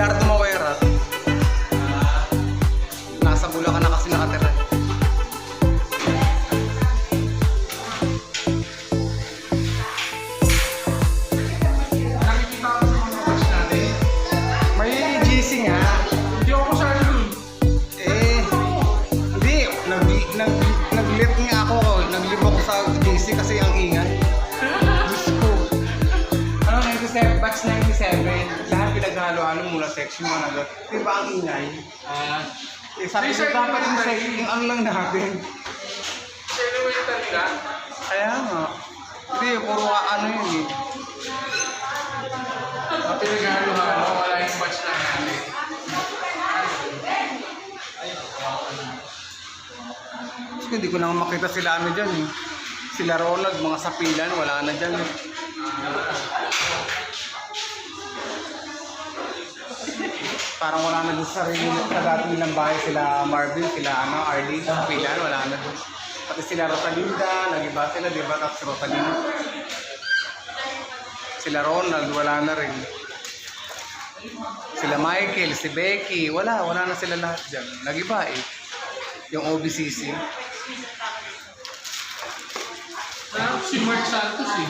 Abelardo Mawera. Nasa Bulacan na kasi nakatira. Nakikita ko sa mga watch natin. May GC nga. Hindi ako sa ano. Hindi. Nag-lift nga ako. Nag-lift ako sa GC kasi ang ingay. Diyos ko. Ano, 97, batch 97. Lahat pinaghalo-halo mula section 1 agad. Diba ang ingay? Sabi ko dapat yung setting ang lang natin. Sinuwitan nila. Kaya nga. Hindi, puro ano yun eh. Pinaghalo-halo, wala yung watch lang natin. Kasi hindi ko na makita sila ano dyan eh. Sila Ronald, mga sapilan, wala na dyan eh. Parang wala na dun sa sarili sa dati nilang bahay sila Marvin, sila ano, Arlie, sapilan, wala na dun. Pati sila Rosalinda, nag-iba sila, di ba? Tapos Rosalinda. Sila Ronald, wala na rin. Sila Michael, si Becky, wala na sila lahat dyan. Nag-iba eh. Yung OBCC. Si Mark Santos eh.